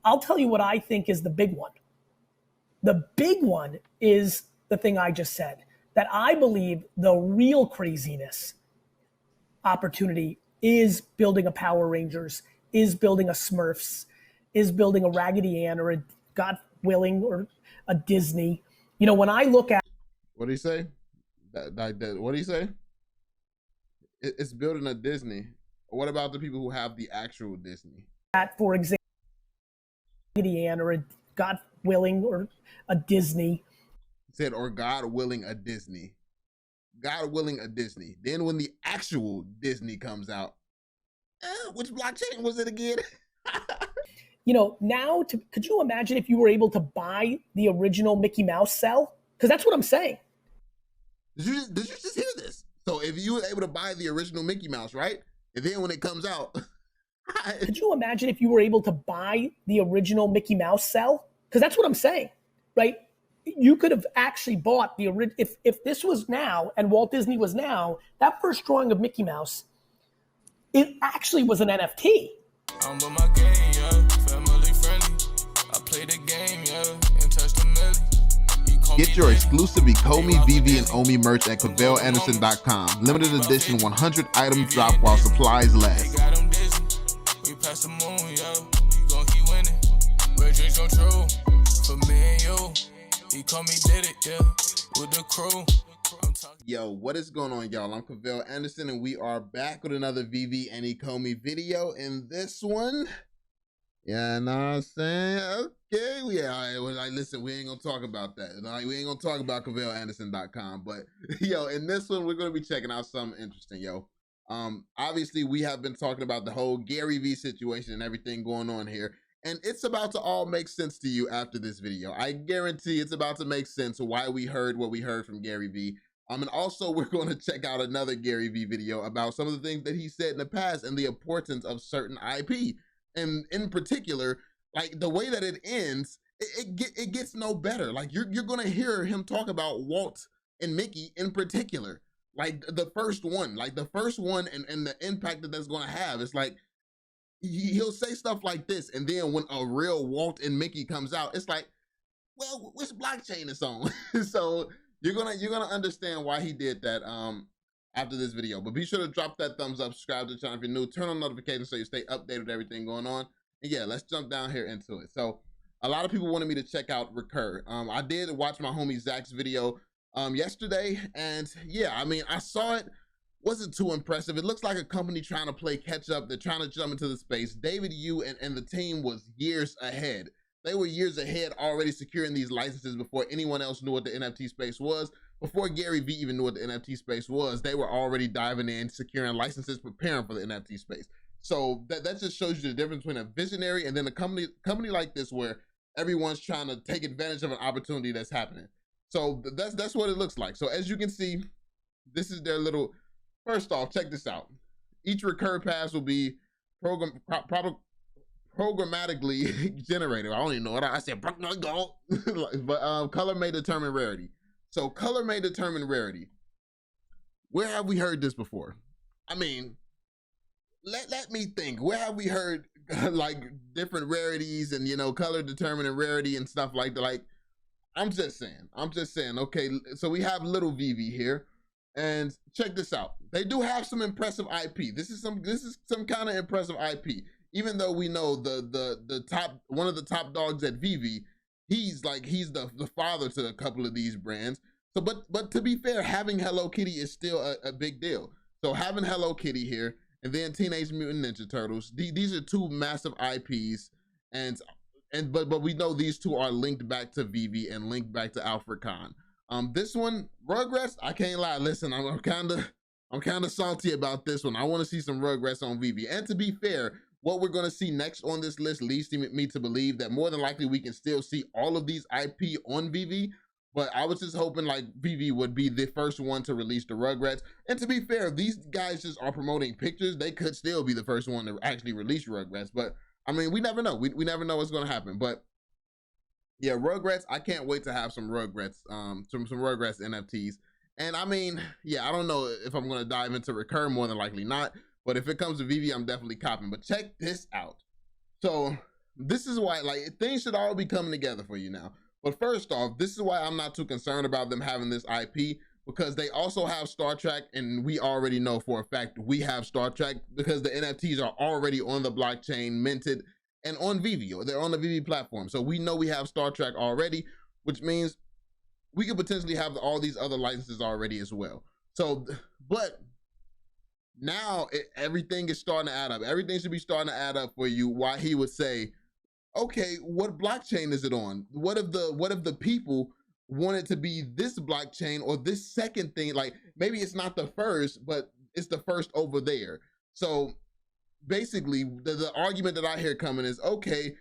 I'll tell you what I think is the big one. The big one is the thing I just said, that I believe the real craziness opportunity is building a Power Rangers, is building a Smurfs, is building a Raggedy Ann, or a, God willing, or a Disney. You know, when I look at... What do you say? What do you say? It's building a Disney. What about the people who have the actual Disney? That, for example, Raggedy Ann, or a, God willing, or a Disney. Said, or God willing, a Disney. God willing, a Disney. Then when the actual Disney comes out, which blockchain was it again? You know, now, could you imagine if you were able to buy the original Mickey Mouse cell? Because that's what I'm saying. Did you just hear this? So if you were able to buy the original Mickey Mouse, right? And then when it comes out... Could you imagine if you were able to buy the original Mickey Mouse cell? Because that's what I'm saying, right? You could have actually bought the original... If this was now and Walt Disney was now, that first drawing of Mickey Mouse, it actually was an NFT. I'm with my game, yeah. Family friendly. I play the game, yeah. And touch the melody. Get your exclusive Ecomi, VeVe, and Omi merch at CavellAnderson.com. Limited edition 100 items drop while supplies last. We pass the moon, yo. You gon' keep winning. Red dreams come true. For me and you. Ecomi did it, yeah. With the crew. Yo, what is going on, y'all? I'm Cavell Anderson, and we are back with another VeVe and Ecomi video. In this one, yeah, know what I'm saying? Okay, yeah, like, listen, we ain't gonna talk about that. We ain't gonna talk about CavellAnderson.com, but yo, in this one, we're gonna be checking out something interesting, yo. Obviously, we have been talking about the whole Garyvee situation and everything going on here, and it's about to all make sense to you after this video. I guarantee it's about to make sense why we heard what we heard from Garyvee. And also, we're going to check out another Garyvee video about some of the things that he said in the past and the importance of certain IP. And in particular, like the way that it ends, it gets no better. Like you're gonna hear him talk about Walt and Mickey in particular, like the first one and the impact that that's gonna have. It's like he'll say stuff like this, and then when a real Walt and Mickey comes out, it's like, well, which blockchain is on? So you're gonna understand why he did that after this video. But be sure to drop that thumbs up, subscribe to the channel if you're new, turn on notifications so you stay updated with everything going on. And yeah, let's jump down here into it. So a lot of people wanted me to check out Recur. I did watch my homie Zach's video yesterday, and yeah, I mean, I saw it, wasn't too impressive. It looks like a company trying to play catch up. They're trying to jump into the space. David Yu and the team was years ahead. They were years ahead, already securing these licenses before anyone else knew what the NFT space was. Before Garyvee even knew what the NFT space was, they were already diving in, securing licenses, preparing for the NFT space. So that just shows you the difference between a visionary and then a company like this where everyone's trying to take advantage of an opportunity that's happening. So that's what it looks like. So as you can see, this is their little, first off, check this out. Each Recur pass will be programmatically generated. I don't even know what I said, but color may determine rarity. So color may determine rarity. Where have we heard this before? I mean, let me think. Where have we heard like different rarities and, you know, color determining rarity and stuff like that? Like, I'm just saying, okay, so we have little VeVe here, and check this out. They do have some impressive IP. This is some kind of impressive IP. Even though we know the top, one of the top dogs at VeVe, he's the father to a couple of these brands. So, but to be fair, having Hello Kitty is still a big deal. So having Hello Kitty here, and then Teenage Mutant Ninja Turtles, these are two massive IPs, but we know these two are linked back to VeVe and linked back to Alfred Kahn. This one, Rugrats, I can't lie. Listen, I'm kind of salty about this one. I want to see some Rugrats on VeVe. And to be fair, what we're going to see next on this list leads me to believe that more than likely we can still see all of these IP on VeVe. But I was just hoping like VeVe would be the first one to release the Rugrats. And to be fair, these guys just are promoting pictures. They could still be the first one to actually release Rugrats. But I mean, we never know. We never know what's going to happen. But yeah, Rugrats, I can't wait to have some Rugrats, some Rugrats NFTs. And I mean, yeah, I don't know if I'm going to dive into Recur, more than likely not. But if it comes to VeVe, I'm definitely copping. But check this out. So this is why, like, things should all be coming together for you now. But first off, this is why I'm not too concerned about them having this IP, because they also have Star Trek, and we already know for a fact we have Star Trek because the NFTs are already on the blockchain, minted, and on VeVe. They're on the VeVe platform. So we know we have Star Trek already, which means we could potentially have all these other licenses already as well. So, but now everything is starting to add up. Everything should be starting to add up for you. Why he would say, okay, what blockchain is it on? What if the people want it to be this blockchain or this second thing? Like, maybe it's not the first, but it's the first over there. So basically the argument that I hear coming is, okay,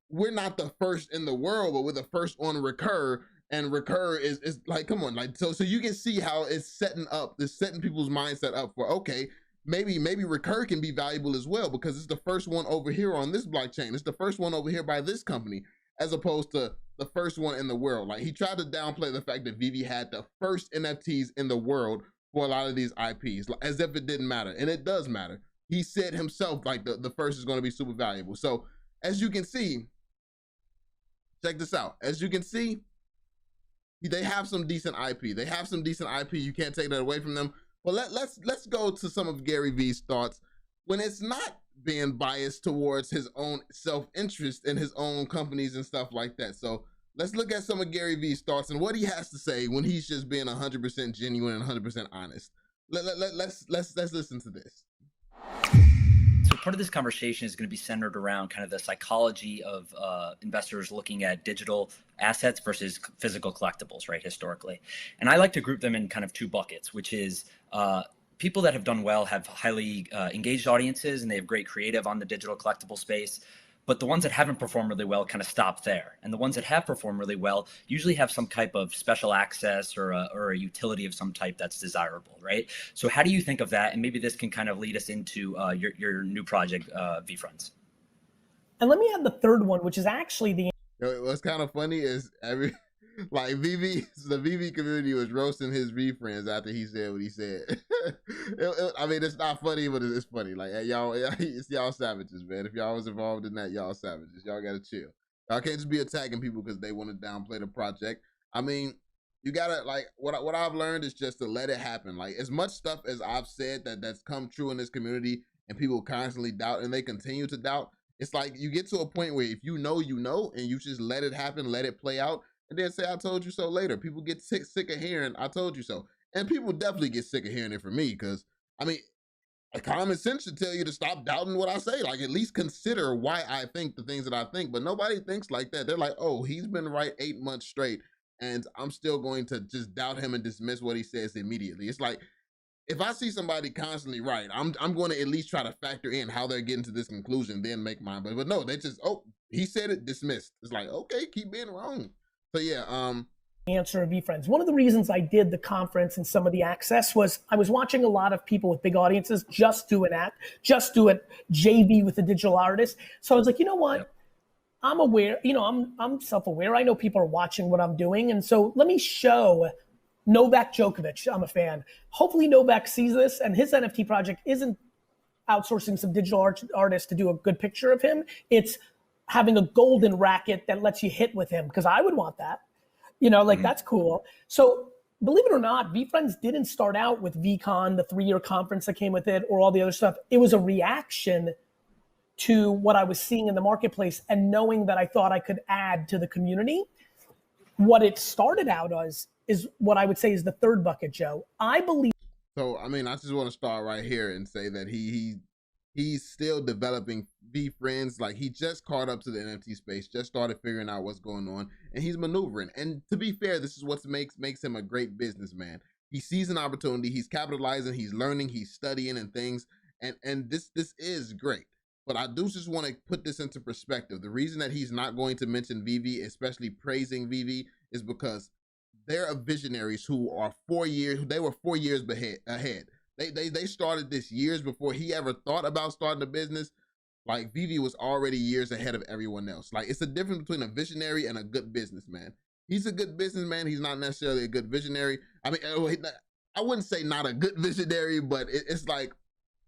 we're not the first in the world, but we're the first on Recur, and Recur is like, come on, like, so you can see how it's setting people's mindset up for, okay, maybe Recur can be valuable as well, because it's the first one over here on this blockchain. It's the first one over here by this company, as opposed to the first one in the world. Like, he tried to downplay the fact that VeVe had the first NFTs in the world for a lot of these IPs, as if it didn't matter, and it does matter. He said himself, like, the first is going to be super valuable. So as you can see, check this out. As you can see, they have some decent IP. They have some decent IP. You can't take that away from them. But let's go to some of Garyvee's thoughts when it's not being biased towards his own self-interest in his own companies and stuff like that. So let's look at some of Garyvee's thoughts and what he has to say when he's just being 100% genuine and 100% honest. Let's listen to this. So part of this conversation is going to be centered around kind of the psychology of investors looking at digital assets versus physical collectibles, right, historically. And I like to group them in kind of two buckets, which is people that have done well have highly engaged audiences and they have great creative on the digital collectible space. But the ones that haven't performed really well kind of stop there. And the ones that have performed really well usually have some type of special access or a utility of some type that's desirable, right? So how do you think of that? And maybe this can kind of lead us into your new project, VeFriends. And let me add the third one, which is actually the... What's kind of funny is like the VeVe community was roasting his VeFriends after he said what he said. I mean, it's not funny, but it's funny. Like, hey, y'all, it's y'all savages, man. If y'all was involved in that, y'all savages. Y'all gotta chill. Y'all can't just be attacking people because they want to downplay the project. I mean, you gotta, like, what I've learned is just to let it happen. Like, as much stuff as I've said that's come true in this community and people constantly doubt and they continue to doubt, it's like you get to a point where if you know, and you just let it happen, let it play out, and then say, I told you so later. People get sick of hearing, I told you so. And people definitely get sick of hearing it from me, because, I mean, common sense should tell you to stop doubting what I say. Like, at least consider why I think the things that I think. But nobody thinks like that. They're like, oh, he's been right 8 months straight, and I'm still going to just doubt him and dismiss what he says immediately. It's like, if I see somebody constantly right, I'm going to at least try to factor in how they're getting to this conclusion, then make mine. But no, they just, oh, he said it, dismissed. It's like, okay, keep being wrong. So yeah, answer of VeFriends. One of the reasons I did the conference and some of the access was I was watching a lot of people with big audiences just do it JV with the digital artist. So I was like, you know what? Yep. I'm aware, I'm self-aware. I know people are watching what I'm doing. And so let me show Novak Djokovic. I'm a fan. Hopefully Novak sees this, and his NFT project isn't outsourcing some digital artist to do a good picture of him. It's having a golden racket that lets you hit with him, because I would want that. That's cool. So believe it or not, VeFriends didn't start out with VCon, the 3-year conference that came with it, or all the other stuff. It was a reaction to what I was seeing in the marketplace and knowing that I thought I could add to the community. What it started out as is what I would say is the third bucket, Joe. I believe. So, I mean, I just want to start right here and say that he's still developing VeFriends. Like, he just caught up to the NFT space, just started figuring out what's going on, and he's maneuvering. And to be fair, this is what makes him a great businessman. He sees an opportunity, he's capitalizing, he's learning, he's studying and things, and this is great. But I do just want to put this into perspective. The reason that he's not going to mention VeVe, especially praising VeVe, is because they're visionaries who are 4 years, they were 4 years ahead. They started this years before he ever thought about starting a business. Like, VeVe was already years ahead of everyone else. Like, it's a difference between a visionary and a good businessman. He's a good businessman. He's not necessarily a good visionary. I mean, I wouldn't say not a good visionary, but it's like,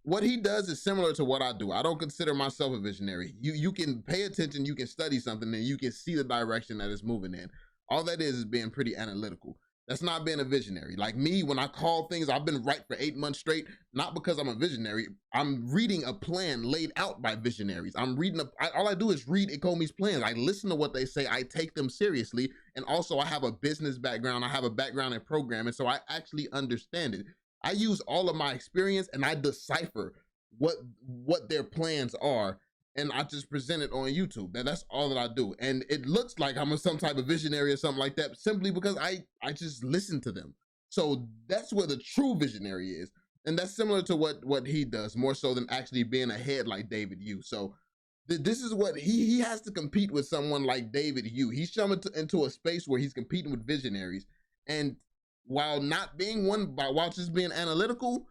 what he does is similar to what I do. I don't consider myself a visionary. You can pay attention, you can study something, and you can see the direction that it's moving in. All that is being pretty analytical. That's not being a visionary. Like me, when I call things, I've been right for 8 months straight, not because I'm a visionary. I'm reading a plan laid out by visionaries. All I do is read Ecomi's plans. I listen to what they say. I take them seriously. And also I have a business background. I have a background in programming, so I actually understand it. I use all of my experience and I decipher what their plans are, and I just present it on YouTube. That's all that I do. And it looks like I'm some type of visionary or something like that, simply because I just listen to them. So that's where the true visionary is. And that's similar to what he does, more so than actually being ahead like David Yu. So this is what he has to compete with someone like David Yu. He's coming into a space where he's competing with visionaries. And while not being one, while just being analytical,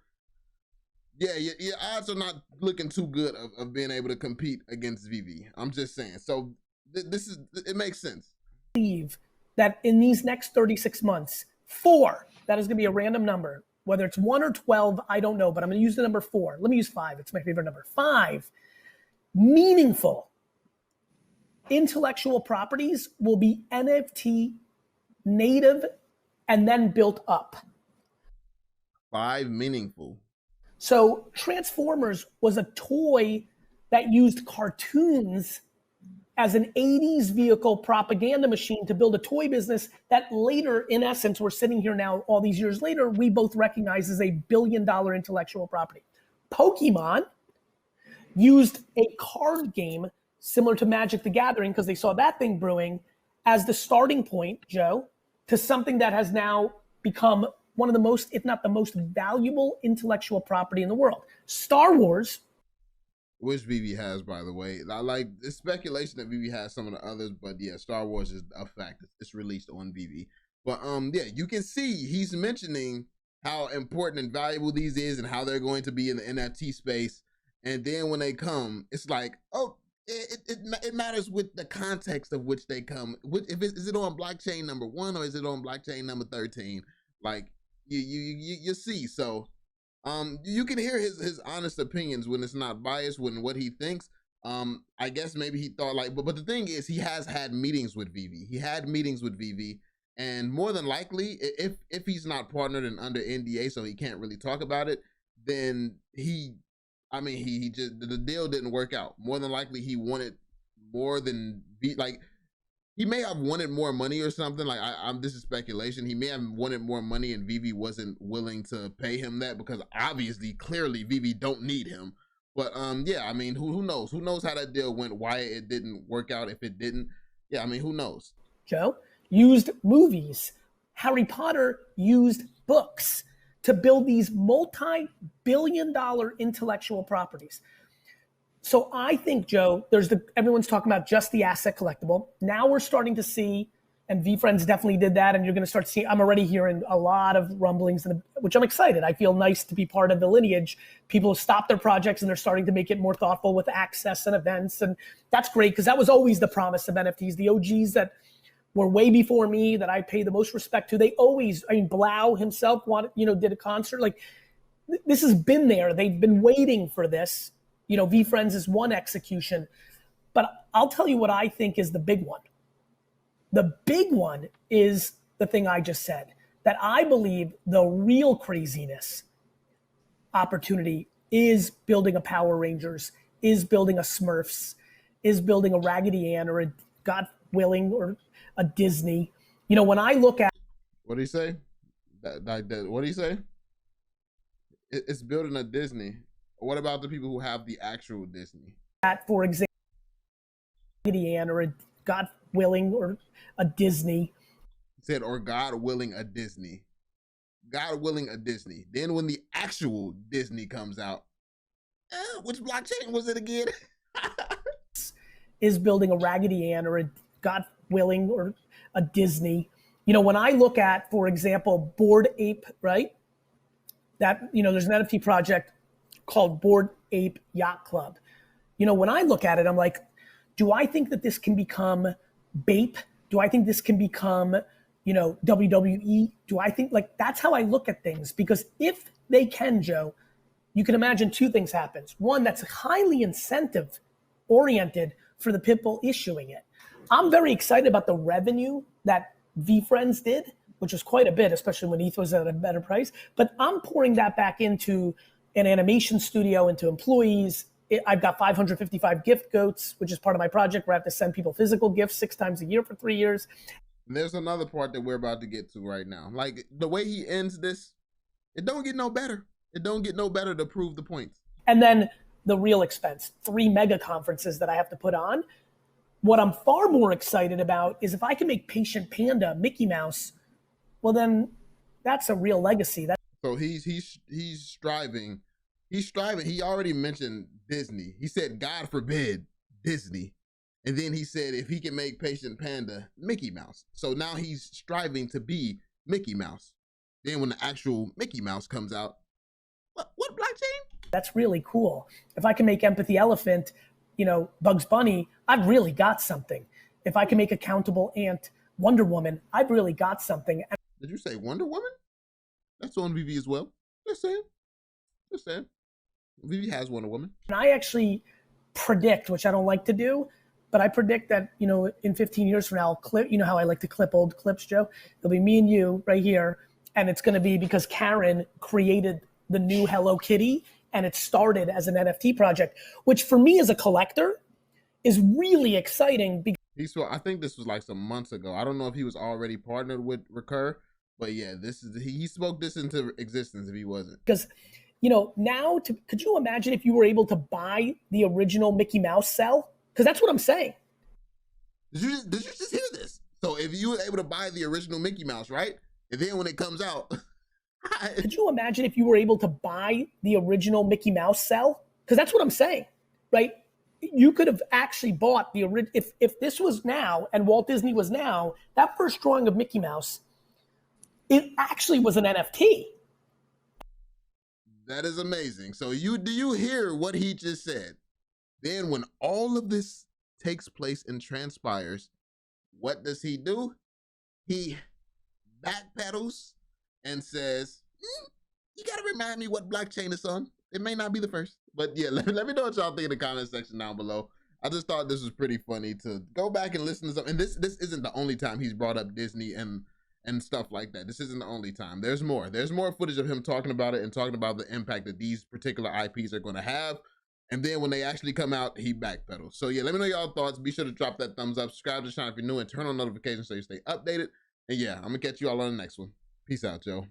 yeah, your odds are not looking too good of being able to compete against VeVe. I'm just saying. So it makes sense. Believe that in these next 36 months, 4, that is going to be a random number, whether it's 1 or 12, I don't know, but I'm going to use the number 4. Let me use 5. It's my favorite number. 5 meaningful intellectual properties will be NFT native and then built up. 5 meaningful. So Transformers was a toy that used cartoons as an 80s vehicle propaganda machine to build a toy business that later, in essence, we're sitting here now all these years later, we both recognize as a billion-dollar intellectual property. Pokemon used a card game similar to Magic the Gathering, because they saw that thing brewing, as the starting point, Joe, to something that has now become one of the most, if not the most valuable intellectual property in the world. Star Wars. Which VeVe has, by the way. I like it's speculation that VeVe has some of the others, but yeah, Star Wars is a fact. It's released on VeVe. But yeah, you can see he's mentioning how important and valuable these is and how they're going to be in the NFT space. And then when they come, it's like, oh, it matters with the context of which they come. Is it on blockchain number 1 or is it on blockchain number 13? Like you see. So you can hear his honest opinions when it's not biased, when what he thinks. I guess maybe he thought like, but the thing is, he has had meetings with VeVe. He had meetings with VeVe, and more than likely, if he's not partnered and under NDA, so he can't really talk about it, then he just, the deal didn't work out. More than likely, he wanted more than he may have wanted more money or something. Like this is speculation. He may have wanted more money and VeVe wasn't willing to pay him that, because obviously, clearly, VeVe don't need him. But yeah, I mean, who knows? Who knows how that deal went? Why it didn't work out? If it didn't, yeah, I mean, who knows? Joe used movies. Harry Potter used books to build these multi-billion-dollar intellectual properties. So I think, Joe, everyone's talking about just the asset collectible. Now we're starting to see, and VeFriends definitely did that, and you're going to start seeing, I'm already hearing a lot of rumblings, which I'm excited. I feel nice to be part of the lineage. People have stopped their projects and they're starting to make it more thoughtful with access and events. And that's great, because that was always the promise of NFTs. The OGs that were way before me, that I pay the most respect to, they always, Blau himself did a concert. Like, this has been there. They've been waiting for this. VeFriends is one execution, but I'll tell you what I think is the big one. The big one is the thing I just said, that I believe the real craziness opportunity is building a Power Rangers, is building a Smurfs, is building a Raggedy Ann, or a, God willing, or a Disney. When I look at— What do you say? What do you say? It's building a Disney. What about the people who have the actual Disney? For example, Raggedy Ann, or a, God willing, or a Disney. Said, or God willing, a Disney. God willing, a Disney. Then when the actual Disney comes out, which blockchain was it again? Is building a Raggedy Ann, or a, God willing, or a Disney. When I look at, for example, Bored Ape, right? That, there's an NFT project called Bored Ape Yacht Club. When I look at it, I'm like, do I think that this can become BAPE? Do I think this can become, WWE? Do I think, that's how I look at things? Because if they can, Joe, you can imagine two things happens. One, that's highly incentive oriented for the people issuing it. I'm very excited about the revenue that VeFriends did, which was quite a bit, especially when ETH was at a better price. But I'm pouring that back into an animation studio, into employees. I've got 555 gift goats, which is part of my project where I have to send people physical gifts 6 times a year for 3 years. And there's another part that we're about to get to right now. Like the way he ends this, it don't get no better. It don't get no better to prove the points. And then the real expense, 3 mega conferences that I have to put on. What I'm far more excited about is if I can make Patient Panda Mickey Mouse, well then that's a real legacy. So he's striving. He's striving. He already mentioned Disney. He said, God forbid, Disney. And then he said, if he can make Patient Panda Mickey Mouse. So now he's striving to be Mickey Mouse. Then when the actual Mickey Mouse comes out, what blockchain? That's really cool. If I can make Empathy Elephant, Bugs Bunny, I've really got something. If I can make Accountable Ant Wonder Woman, I've really got something. Did you say Wonder Woman? That's on VeVe as well. Just saying. VeVe has Wonder Woman. And I actually predict, which I don't like to do, but I predict that, in 15 years from now, I'll clip, how I like to clip old clips, Joe? It'll be me and you right here. And it's going to be because Karen created the new Hello Kitty and it started as an NFT project, which for me as a collector is really exciting. I think this was like some months ago. I don't know if he was already partnered with Recur, but yeah, he spoke this into existence if he wasn't. Because, could you imagine if you were able to buy the original Mickey Mouse cell? Because that's what I'm saying. Did you just hear this? So if you were able to buy the original Mickey Mouse, right? And then when it comes out, could you imagine if you were able to buy the original Mickey Mouse cell? Because that's what I'm saying, right? You could have actually bought the original. If this was now and Walt Disney was now, that first drawing of Mickey Mouse, it actually was an NFT. That is amazing. So do you hear what he just said? Then when all of this takes place and transpires, what does he do? He backpedals and says, you got to remind me what blockchain it's on. It may not be the first, but yeah, let me know what y'all think in the comment section down below. I just thought this was pretty funny to go back and listen to something. And this isn't the only time he's brought up Disney and stuff like that. This isn't the only time. There's more footage of him talking about it and talking about the impact that these particular IPs are going to have. And then when they actually come out, he backpedals. So yeah, let me know y'all thoughts. Be sure to drop that thumbs up, subscribe to the channel if you're new, and turn on notifications so you stay updated. And yeah, I'm gonna catch you all on the next one. Peace out, Joe.